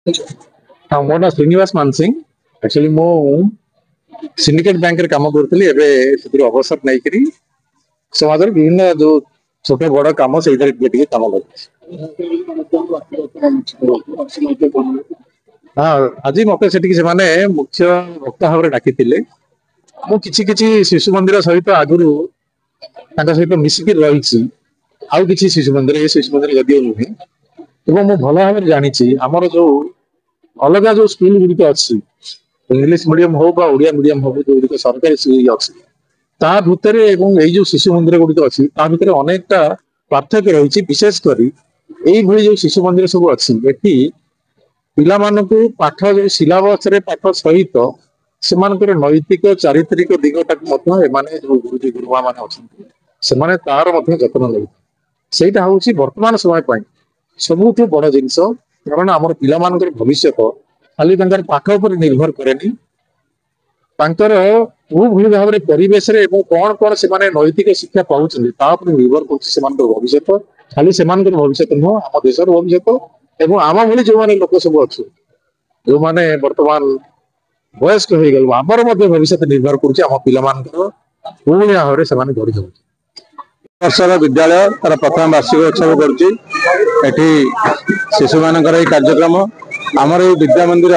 हाँ मो ना श्रीनिवास मानसिंह एक्चुअली मो सिंडिकेट बैंक रे काम करथली एबे सेतिर अवसर नै करी समाज रे विभिन्न जो छोटे बड़ काम से इधर ଟିକେ काम कर हाँ आज मते सेठी से माने मुख्य वक्ता भाव डाकिथिले मु किछि किछि शिशु मंदिर सहित आगुरु तांका सहित मिसिक रहिछि आउ किछि शिशु मंदिर ए शिशु मंदिर जदियो नुहे एवं मु भल भाव जानिछि हमर जो अलग जो स्कूल गुड़िक अच्छी इंग्लीश मीडियम हो बा ओडिया मीडियम हो जो गुड़िक सरकारी स्कूल अच्छी ता भितर एवं ये जो शिशु मंदिर गुड़िक अच्छी ता भितर अनेकटा पार्थक्य रही विशेषकर यही जो शिशु मंदिर सब अच्छी एटी पिला मानकु पाठ जो सिलेबस रे पाठ सहित से नैतिक चारित्रिक दिगटा एमाने जो गुरुजी गुरुमा मान अच्छे से तार जत्न ले सेटा हूँ वर्तमान समय सबुठ बड़ जिनस कारण आम पिला भविष्य खाली पाठ उपर निर्भर करेनि भूभि भाव में परिवेश कौन कौन से नैतिक शिक्षा पाँच निर्भर कर भविष्य खाली से भविष्य नुह आम देशर भविष्य एवं आम भाई जो मैंने लोक सब अच्छे जो मैंने बर्तमान वयस्क हो गल आमर भविष्य निर्भर कर पिला भाव में से गढ़ी जाऊँ वर्षर विद्यालय तार प्रथम वार्षिक उत्सव करी शिशु मान कार्यक्रम आमर ये विद्या मंदिर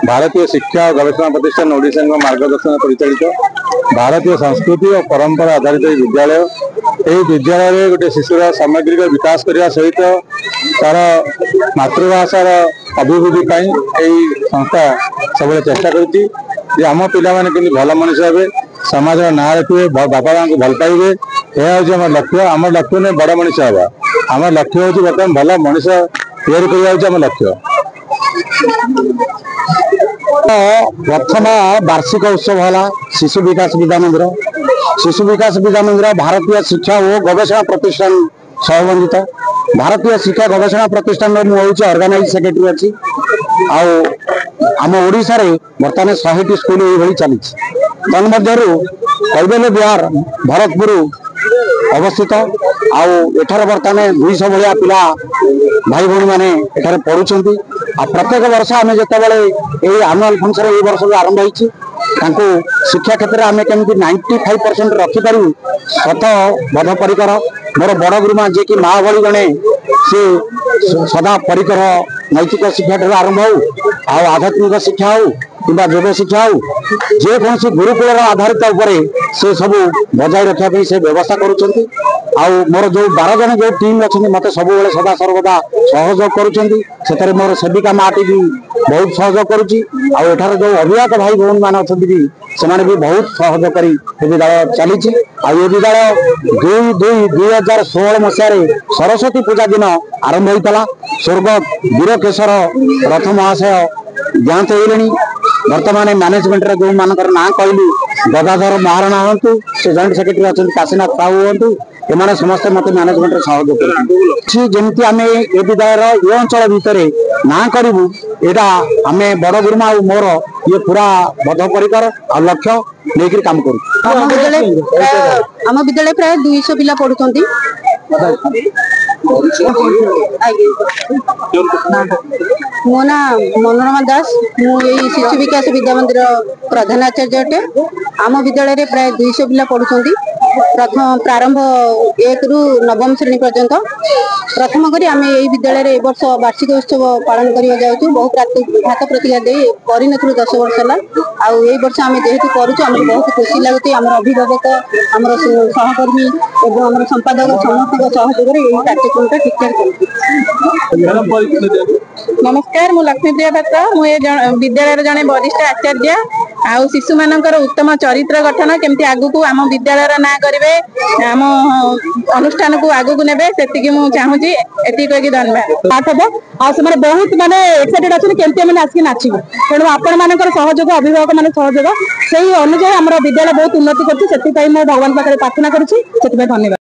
भारतीय शिक्षा और गवेषणा प्रतिष्ठान ओडिशा मार्गदर्शन परिचालित भारतीय संस्कृति और परंपरा आधारित विद्यालय यही विद्यालय गोटे शिशुर सामग्रिक विकास करने सहित तार मातृभाषार अभिवृद्धि संस्था सब चेष्टा कर आम पाने भल मनुष्य हे समाज ना रखिए बापा माँ को भल पाइबे यह हूँ लक्ष्य आम लक्ष्य नहीं बड़ मनुष्य हवा आम लक्ष्य हूँ बर्तमान भल मनुष्य तैयारी करम लक्ष्य प्रथम वार्षिक उत्सव है शिशु विकास विद्या मंदिर शिशु विकास विद्या मंदिर भारतीय शिक्षा और गवेषणा प्रतिष्ठान सहबंधित भारतीय शिक्षा गवेषणा प्रतिष्ठान मुझे ऑर्गेनाइज सेक्रेटरी अच्छी आम ओडिशा रे बर्तमान 100 स्कूल ये चली तन्मध्यरु कैबल्य विहार भरतपुर अवस्थित आठार बर्तमान 200 भाया पिला भाई भौणी मैंने एठारे पढ़ुंट आ प्रत्येक वर्ष आम जो आनुआल फंक्शन ये वर्ष जो आरंभ होती शिक्षा क्षेत्र में आम केमी 95% रखिपारू शत बद्धपरिकर मोर बड़ गुरुमा जी की माँ भली जड़े सी सदा परिकर नैतिक शिक्षा आरंभ हो आध्यात्मिक शिक्षा हो कि योग शिक्षा हो जेकोसी गुरुकुल आधारित से सब बजाय रखापी से व्यवस्था कर मोर जो 12 जन जो टीम अच्छे मत सब सदा सर्वदा सहयोग कर मोर सेविका माटी भी बहुत सहयोग करुँचार जो अभिभावक भाई भौणी मान अच्छा भी बहुत सहयोग कर विद्यालय चली ये विद्यालय 2016 मसीह सरस्वती पूजा दिन आरंभ होता स्वर्गत वीरकेशर रथ महाशय ज्ञात होले बर्तमान मैनेजमेंट जो मान ना कहली गदाधर महाराणा हूँ से जॉइंट सेक्रेटरी अच्छा काशीनाथ साहू हूँ एमाने समस्त मत मैनेजमेंट सहयोग करमती आम ये विद्यालय ये अंचल भितर ना करूँ यहाँ आम बड़ गुरुमा और मोर ये पूरा बद्धपरिकर आ लक्ष्य लेकर काम करूँ विद्यालय प्राय 200 पिला पढ़ुं मो ना मनोरमा दास मुझे शिशु विकास विद्या मंदिर प्रधान आचार्य अटे आम विद्यालय प्राय 200 पिला पढ़ुं प्रथम प्रारंभ 1 रु 9म श्रेणी पर्यंत प्रथम करी आम यही विद्यालय वर्ष वार्षिक उत्सव पालन करने जाऊँ बहुत घात प्रतिज्ञा दे कर 10 वर्ष है वर्ष आम जेहेतु करूँ बहुत खुशी लगुच आम अभिभावक आम सहकर्मी और संपादक समस्त सहयोग कार्यक्रम ठीक ठाक नमस्कार मु लक्ष्मीप्रिया पात्र मुझे विद्यालय जड़े वरिष्ठ आचार्य आउ शिशु मानकर उत्तम चरित्र गठन केमती आगु आम विद्यालय ना करेंगे आम अनुष्ठान को आगू ने चाहूँगी ये कही धन्यवाद आसे बहुत माने एक्साइटेड अच्छे केमती मैंने आसिक नाचू तेणु आपण मान सहयोग अभिभावक मान सहयोग से अनुसार आम विद्यालय बहुत उन्नति कर भगवान पाखे प्रार्थना करुँच धन्यवाद।